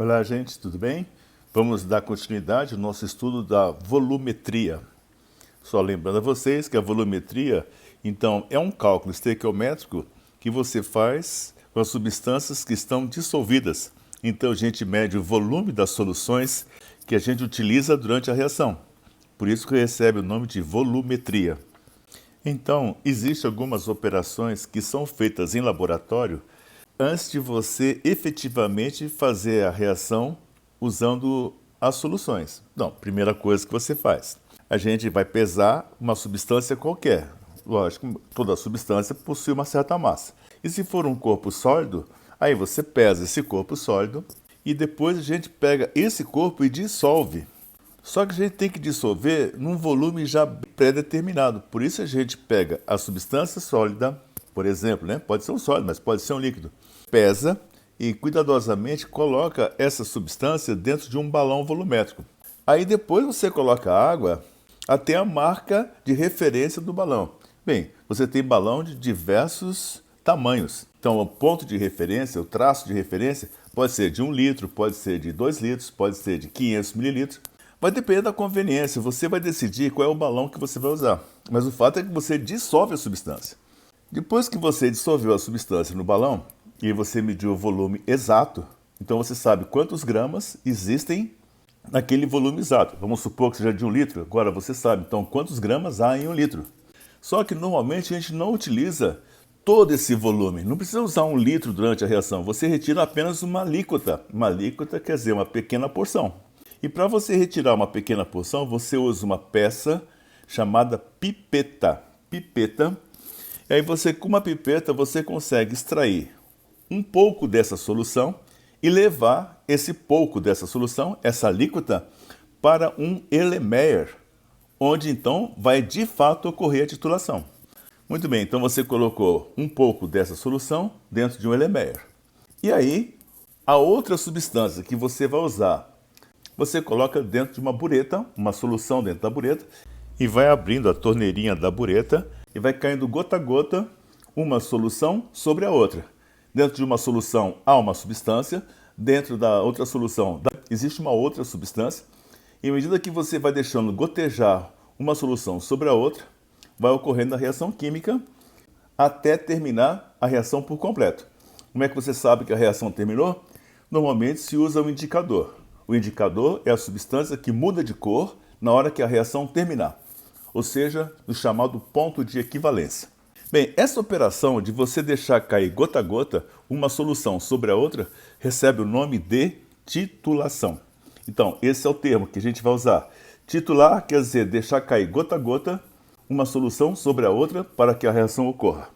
Olá, gente, tudo bem? Vamos dar continuidade ao nosso estudo da volumetria. Só lembrando a vocês que a volumetria, então, é um cálculo estequiométrico que você faz com as substâncias que estão dissolvidas. Então, a gente mede o volume das soluções que a gente utiliza durante a reação. Por isso que recebe o nome de volumetria. Então, existem algumas operações que são feitas em laboratório antes de você efetivamente fazer a reação usando as soluções. Então, primeira coisa que você faz, a gente vai pesar uma substância qualquer. Lógico, toda substância possui uma certa massa. E se for um corpo sólido, aí você pesa esse corpo sólido e depois a gente pega esse corpo e dissolve. Só que a gente tem que dissolver num volume já pré-determinado. Por isso a gente pega a substância sólida, por exemplo, pode ser um sólido, mas pode ser um líquido. Pesa e cuidadosamente coloca essa substância dentro de um balão volumétrico. Aí depois você coloca a água até a marca de referência do balão. Bem, você tem balão de diversos tamanhos. Então o ponto de referência, o traço de referência, pode ser de 1 litro, pode ser de 2 litros, pode ser de 500 mililitros. Vai depender da conveniência, você vai decidir qual é o balão que você vai usar. Mas o fato é que você dissolve a substância. Depois que você dissolveu a substância no balão e você mediu o volume exato, então você sabe quantos gramas existem naquele volume exato. Vamos supor que seja de 1 litro, agora você sabe então quantos gramas há em 1 litro. Só que normalmente a gente não utiliza todo esse volume, não precisa usar 1 litro durante a reação, você retira apenas uma alíquota. Uma alíquota quer dizer uma pequena porção. E para você retirar uma pequena porção, você usa uma peça chamada pipeta. Pipeta. E aí você, com uma pipeta, você consegue extrair um pouco dessa solução e levar esse pouco dessa solução, essa alíquota, para um Erlenmeyer, onde então vai de fato ocorrer a titulação. Muito bem, então você colocou um pouco dessa solução dentro de um Erlenmeyer. E aí, a outra substância que você vai usar, você coloca dentro de uma bureta, uma solução dentro da bureta, e vai abrindo a torneirinha da bureta e vai caindo gota a gota uma solução sobre a outra. Dentro de uma solução há uma substância, dentro da outra solução existe uma outra substância, e à medida que você vai deixando gotejar uma solução sobre a outra, vai ocorrendo a reação química até terminar a reação por completo. Como é que você sabe que a reação terminou? Normalmente se usa um indicador. O indicador é a substância que muda de cor na hora que a reação terminar, ou seja, no chamado ponto de equivalência. Bem, essa operação de você deixar cair gota a gota uma solução sobre a outra recebe o nome de titulação. Então, esse é o termo que a gente vai usar. Titular quer dizer deixar cair gota a gota uma solução sobre a outra para que a reação ocorra.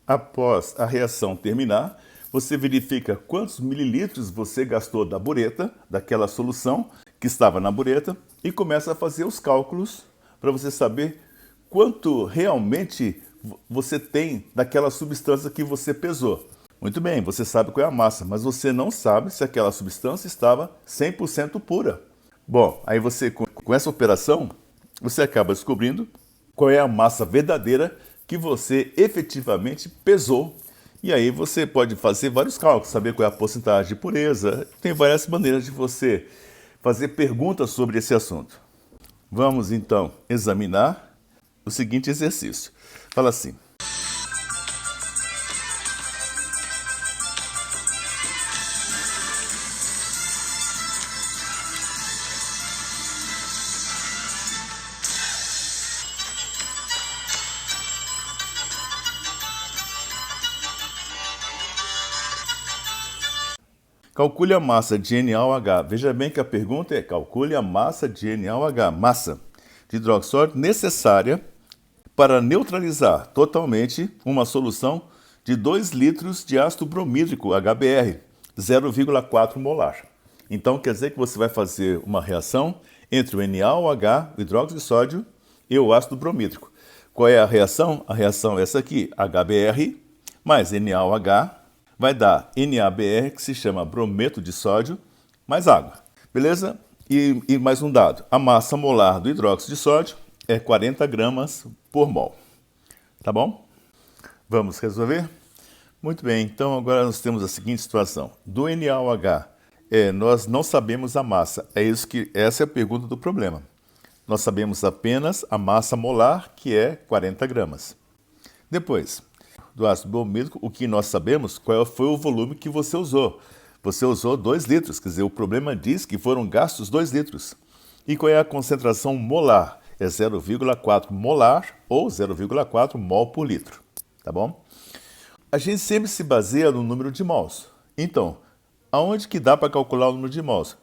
Após a reação terminar, você verifica quantos mililitros você gastou da bureta, daquela solução que estava na bureta, e começa a fazer os cálculos para você saber quanto realmente você tem daquela substância que você pesou. Muito bem, você sabe qual é a massa, mas você não sabe se aquela substância estava 100% pura. Bom, aí você, com essa operação, você acaba descobrindo qual é a massa verdadeira que você efetivamente pesou. E aí você pode fazer vários cálculos, saber qual é a porcentagem de pureza. Tem várias maneiras de você fazer perguntas sobre esse assunto. Vamos então examinar o seguinte exercício. Fala assim: calcule a massa de NaOH. Veja bem que a pergunta é: calcule a massa de NaOH, massa de hidroxólido necessária para neutralizar totalmente uma solução de 2 litros de ácido bromídrico, HBr, 0,4 molar. Então quer dizer que você vai fazer uma reação entre o NaOH, o hidróxido de sódio, e o ácido bromídrico. Qual é a reação? A reação é essa aqui, HBr mais NaOH, vai dar NaBr, que se chama brometo de sódio, mais água. Beleza? E mais um dado. A massa molar do hidróxido de sódio é 40 gramas por mol. Tá bom? Vamos resolver? Muito bem, então agora nós temos a seguinte situação. Do NaOH Nós não sabemos a massa. Essa é a pergunta do problema. Nós sabemos apenas a massa molar, que é 40 gramas. Depois, do ácido bromídrico, o que nós sabemos, qual foi o volume que você usou. Você usou 2 litros, quer dizer, o problema diz que foram gastos 2 litros. E qual é a concentração molar? É 0,4 molar ou 0,4 mol por litro, tá bom? A gente sempre se baseia no número de mols. Então, aonde que dá para calcular o número de mols?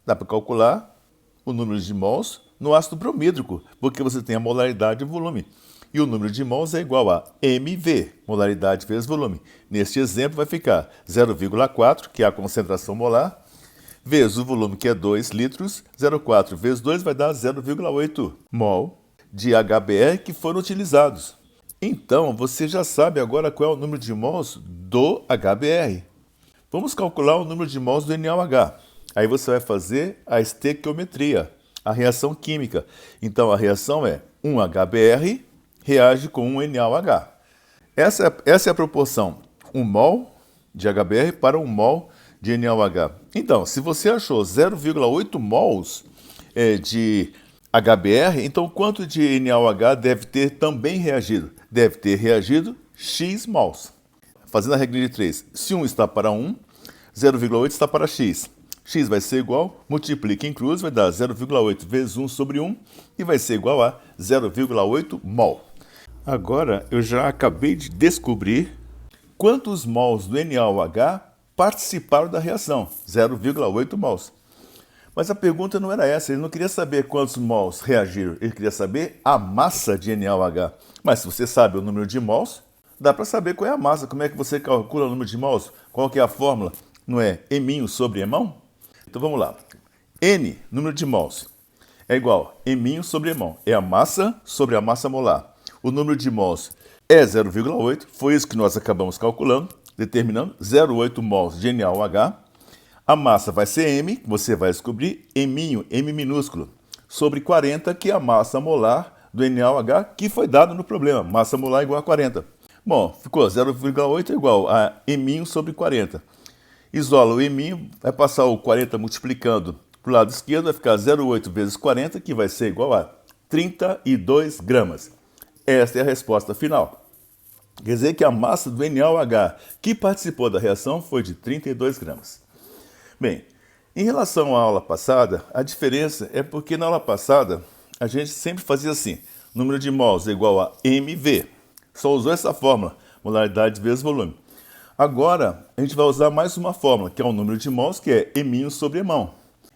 Dá para calcular o número de mols no ácido bromídrico, porque você tem a molaridade e o volume. E o número de mols é igual a mV, molaridade vezes volume. Neste exemplo vai ficar 0,4, que é a concentração molar, vezes o volume, que é 2 litros, 0,4 vezes 2 vai dar 0,8 mol de HBr que foram utilizados. Então, você já sabe agora qual é o número de mols do HBr. Vamos calcular o número de mols do NaOH. Aí você vai fazer a estequiometria, a reação química. Então, a reação é 1 HBr reage com 1 NaOH. Essa é a proporção, 1 mol de HBr para 1 mol de NaOH. Então, se você achou 0,8 mols de HBr, então quanto de NaOH deve ter também reagido? Deve ter reagido X mols. Fazendo a regra de 3, se 1 está para 1, 0,8 está para X. X vai ser igual, multiplica em cruz, vai dar 0,8 vezes 1 sobre 1 e vai ser igual a 0,8 mol. Agora, eu já acabei de descobrir quantos mols do NaOH participaram da reação, 0,8 mols. Mas a pergunta não era essa, ele não queria saber quantos mols reagiram, ele queria saber a massa de NaOH. Mas se você sabe o número de mols, dá para saber qual é a massa. Como é que você calcula o número de mols? Qual que é a fórmula? Não é eminho sobre emão? Então vamos lá. N, número de mols, é igual a eminho sobre emão. É a massa sobre a massa molar. O número de mols é 0,8, foi isso que nós acabamos calculando, determinando 0,8 mols de NaOH. A massa vai ser M, você vai descobrir, eminho, M minúsculo, sobre 40, que é a massa molar do NaOH, que foi dado no problema, massa molar igual a 40. Bom, ficou 0,8 igual a eminho sobre 40. Isola o eminho, vai passar o 40 multiplicando para o lado esquerdo, vai ficar 0,8 vezes 40, que vai ser igual a 32 gramas. Esta é a resposta final. Quer dizer que a massa do NaOH que participou da reação foi de 32 gramas. Bem, em relação à aula passada, a diferença é porque na aula passada a gente sempre fazia assim, número de mols é igual a mV. Só usou essa fórmula, molaridade vezes volume. Agora, a gente vai usar mais uma fórmula, que é o número de mols, que é eminho sobre emão.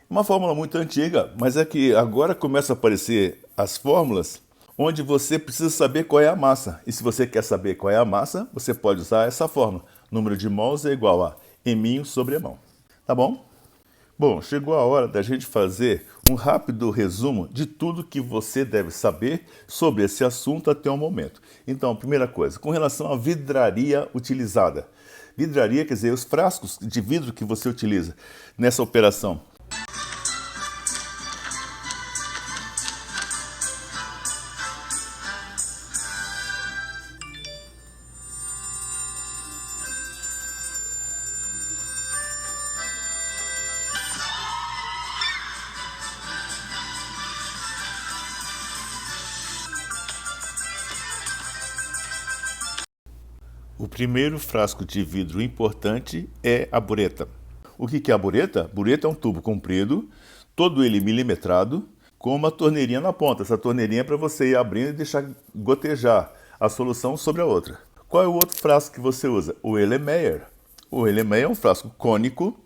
Uma fórmula muito antiga, mas é que agora começam a aparecer as fórmulas onde você precisa saber qual é a massa. E se você quer saber qual é a massa, você pode usar essa fórmula. Número de mols é igual a eminho sobre emão. Tá bom? Bom, chegou a hora da gente fazer um rápido resumo de tudo que você deve saber sobre esse assunto até o momento. Então, primeira coisa, com relação à vidraria utilizada. Vidraria quer dizer os frascos de vidro que você utiliza nessa operação. O primeiro frasco de vidro importante é a bureta. O que é a bureta? Bureta é um tubo comprido, todo ele milimetrado, com uma torneirinha na ponta. Essa torneirinha é para você ir abrindo e deixar gotejar a solução sobre a outra. Qual é o outro frasco que você usa? O Erlenmeyer. O Erlenmeyer é um frasco cônico,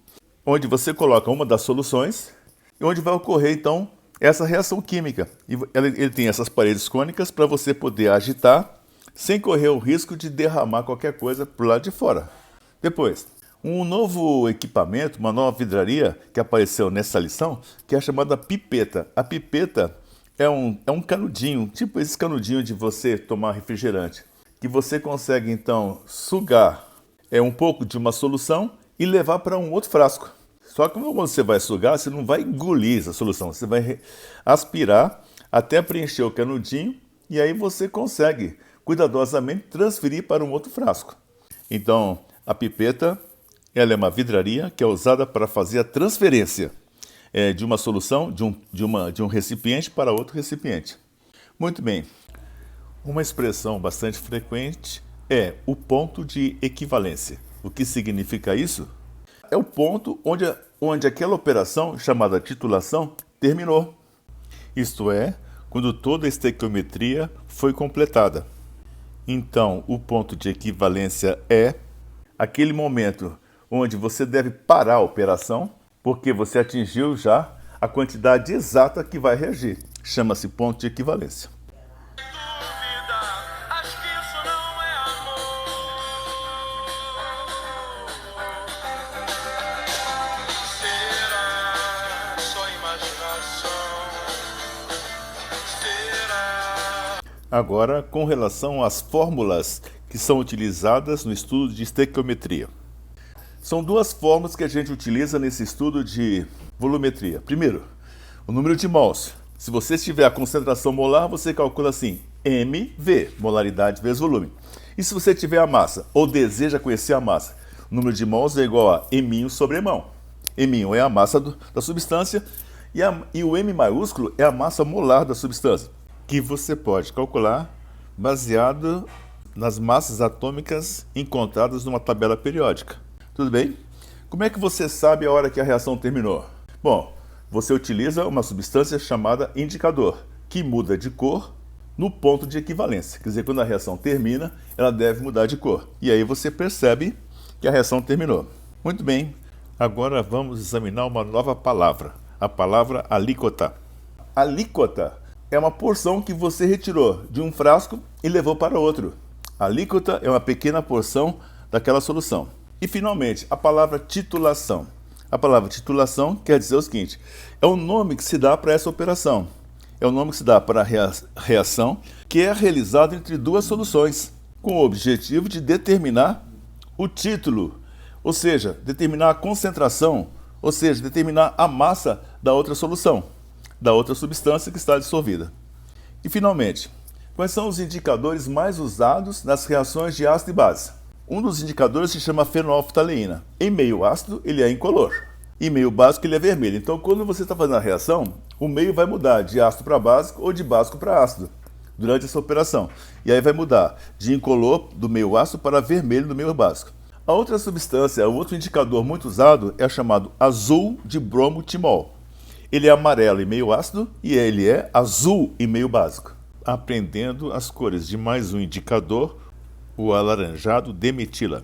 onde você coloca uma das soluções e onde vai ocorrer, então, essa reação química. E ele tem essas paredes cônicas para você poder agitar sem correr o risco de derramar qualquer coisa para o lado de fora. Depois, um novo equipamento, uma nova vidraria que apareceu nessa lição, que é a chamada pipeta. A pipeta é um canudinho, tipo esse canudinho de você tomar refrigerante, que você consegue então sugar um pouco de uma solução e levar para um outro frasco. Só que quando você vai sugar, você não vai engolir essa solução, você vai aspirar até preencher o canudinho e aí você consegue cuidadosamente transferir para um outro frasco. Então, a pipeta Ela é uma vidraria que é usada para fazer a transferência de uma solução de um recipiente para outro recipiente. Muito bem. Uma expressão bastante frequente é o ponto de equivalência. O que significa isso? É o ponto onde aquela operação, chamada titulação, terminou. Isto é, quando toda a estequiometria foi completada. Então, o ponto de equivalência é aquele momento onde você deve parar a operação, porque você atingiu já a quantidade exata que vai reagir. Chama-se ponto de equivalência. Agora, com relação às fórmulas que são utilizadas no estudo de estequiometria. São duas fórmulas que a gente utiliza nesse estudo de volumetria. Primeiro, o número de mols. Se você tiver a concentração molar, você calcula assim, mV, molaridade vezes volume. E se você tiver a massa, ou deseja conhecer a massa, o número de mols é igual a M sobre mão. M é a massa da substância e o M maiúsculo é a massa molar da substância, que você pode calcular baseado nas massas atômicas encontradas numa tabela periódica. Tudo bem? Como é que você sabe a hora que a reação terminou? Bom, você utiliza uma substância chamada indicador, que muda de cor no ponto de equivalência. Quer dizer, quando a reação termina, ela deve mudar de cor. E aí você percebe que a reação terminou. Muito bem, agora vamos examinar uma nova palavra, a palavra alíquota. Alíquota é uma porção que você retirou de um frasco e levou para outro. A alíquota é uma pequena porção daquela solução. E, finalmente, a palavra titulação. A palavra titulação quer dizer o seguinte, é o nome que se dá para essa operação. É o nome que se dá para a reação que é realizada entre duas soluções, com o objetivo de determinar o título, ou seja, determinar a concentração, ou seja, determinar a massa da outra solução, da outra substância que está dissolvida. E, finalmente, quais são os indicadores mais usados nas reações de ácido e base? Um dos indicadores se chama fenolftaleína. Em meio ácido, ele é incolor. Em meio básico, ele é vermelho. Então, quando você está fazendo a reação, o meio vai mudar de ácido para básico ou de básico para ácido durante essa operação. E aí vai mudar de incolor do meio ácido para vermelho do meio básico. A outra substância, o outro indicador muito usado é chamado azul de bromotimol. Ele é amarelo em meio ácido e ele é azul em meio básico. Aprendendo as cores de mais um indicador, o alaranjado demetila.